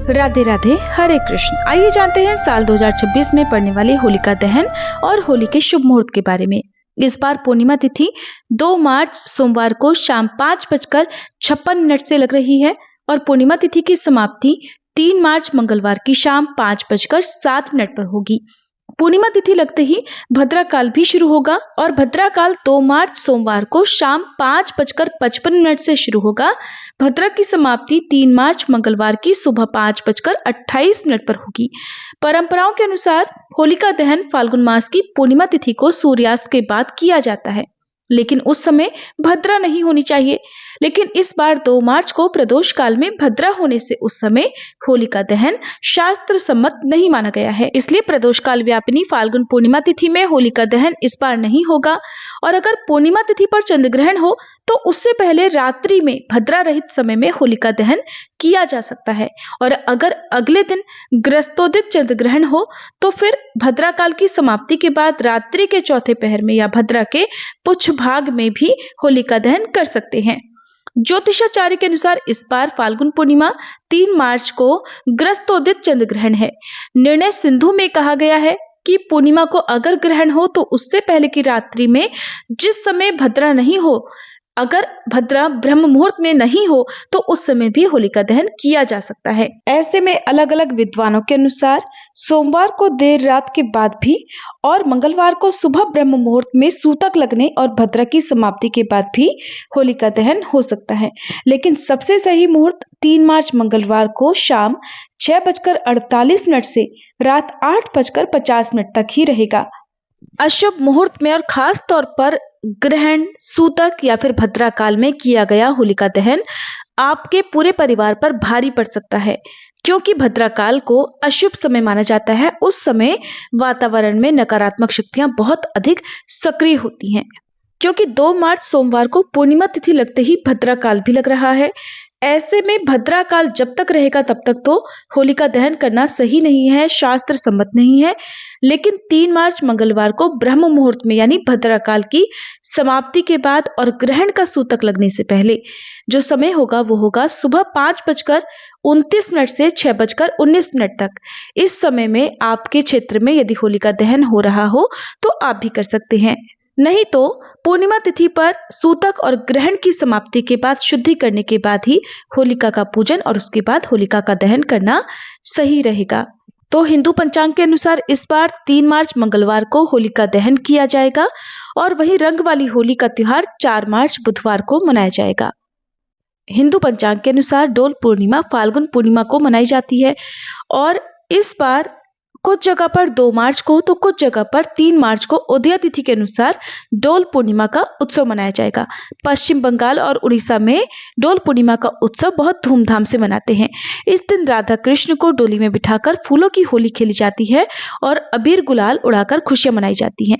राधे राधे, हरे कृष्ण। आइए जानते हैं साल 2026 में पड़ने वाली होलिका दहन और होली के शुभ मुहूर्त के बारे में। इस बार पूर्णिमा तिथि 2 मार्च सोमवार को शाम 5:56 से लग रही है और पूर्णिमा तिथि की समाप्ति 3 मार्च मंगलवार की शाम 5:07 पर होगी। पूर्णिमा तिथि लगते ही भद्रा काल भी शुरू होगा और भद्रा काल 2 मार्च सोमवार को शाम 5:55 से शुरू होगा। भद्रा की समाप्ति 3 मार्च मंगलवार की सुबह 5:28 पर होगी। परंपराओं के अनुसार होलिका दहन फाल्गुन मास की पूर्णिमा तिथि को सूर्यास्त के बाद किया जाता है, लेकिन उस समय भद्रा नहीं होनी चाहिए। लेकिन इस बार 2 मार्च को प्रदोष काल में भद्रा होने से उस समय होलिका दहन शास्त्र सम्मत नहीं माना गया है। इसलिए प्रदोष काल व्यापिनी फाल्गुन पूर्णिमा तिथि में होलिका दहन इस बार नहीं होगा और अगर पूर्णिमा तिथि पर चंद्र ग्रहण हो तो उससे पहले रात्रि में भद्रा रहित समय में होलिका दहन किया जा सकता है और अगर अगले दिन ग्रस्तोदित चंद्र ग्रहण हो तो फिर भद्रा काल की समाप्ति के बाद रात्रि के चौथे पहर में या भद्रा के पुच्छ भाग में भी होलिका दहन कर सकते हैं। ज्योतिषाचार्य के अनुसार इस बार फाल्गुन पूर्णिमा 3 मार्च को ग्रस्तोदित चंद्र ग्रहण है। निर्णय सिंधु में कहा गया है कि पूर्णिमा को अगर ग्रहण हो तो उससे पहले की रात्रि में जिस समय भद्रा नहीं हो, अगर भद्रा ब्रह्म मुहूर्त में नहीं हो तो उस समय भी होलिका दहन किया जा सकता है। ऐसे में अलग अलग विद्वानों के अनुसार सोमवार को देर रात के बाद भी और मंगलवार को सुबह ब्रह्म मुहूर्त में सूतक लगने और भद्रा की समाप्ति के बाद भी होलिका दहन हो सकता है, लेकिन सबसे सही मुहूर्त 3 मार्च मंगलवार को शाम 6:48 से रात 8:50 तक ही रहेगा। अशुभ मुहूर्त में और खास तौर पर ग्रहण, सूतक या फिर भद्रा काल में किया गया होलिका दहन आपके पूरे परिवार पर भारी पड़ सकता है, क्योंकि भद्रा काल को अशुभ समय माना जाता है। उस समय वातावरण में नकारात्मक शक्तियां बहुत अधिक सक्रिय होती हैं। क्योंकि 2 मार्च सोमवार को पूर्णिमा तिथि लगते ही भद्रा काल भी लग रहा है, ऐसे में भद्रा काल जब तक रहेगा तब तक तो होलिका दहन करना सही नहीं है, शास्त्र सम्मत नहीं है। लेकिन 3 मार्च मंगलवार को ब्रह्म मुहूर्त में यानी भद्रा काल की समाप्ति के बाद और ग्रहण का सूतक लगने से पहले जो समय होगा वो होगा सुबह 5:29 से 6:19 तक। इस समय में आपके क्षेत्र में यदि होलिका दहन हो रहा हो तो आप भी कर सकते हैं, नहीं तो पूर्णिमा तिथि पर सूतक और ग्रहण की समाप्ति के बाद शुद्धि करने के बाद ही होलिका का पूजन और उसके बाद होलिका का दहन करना सही रहेगा। तो हिंदू पंचांग के अनुसार इस बार 3 मार्च मंगलवार को होलिका दहन किया जाएगा और वहीं रंग वाली होली का त्योहार 4 मार्च बुधवार को मनाया जाएगा। हिंदू पंचांग के अनुसार डोल पूर्णिमा फाल्गुन पूर्णिमा को मनाई जाती है और इस बार कुछ जगह पर 2 मार्च को तो कुछ जगह पर 3 मार्च को उदया तिथि के अनुसार डोल पूर्णिमा का उत्सव मनाया जाएगा। पश्चिम बंगाल और उड़ीसा में डोल पूर्णिमा का उत्सव बहुत धूमधाम से मनाते हैं। इस दिन राधा कृष्ण को डोली में बिठाकर फूलों की होली खेली जाती है और अबीर गुलाल उड़ाकर खुशियां मनाई जाती हैं।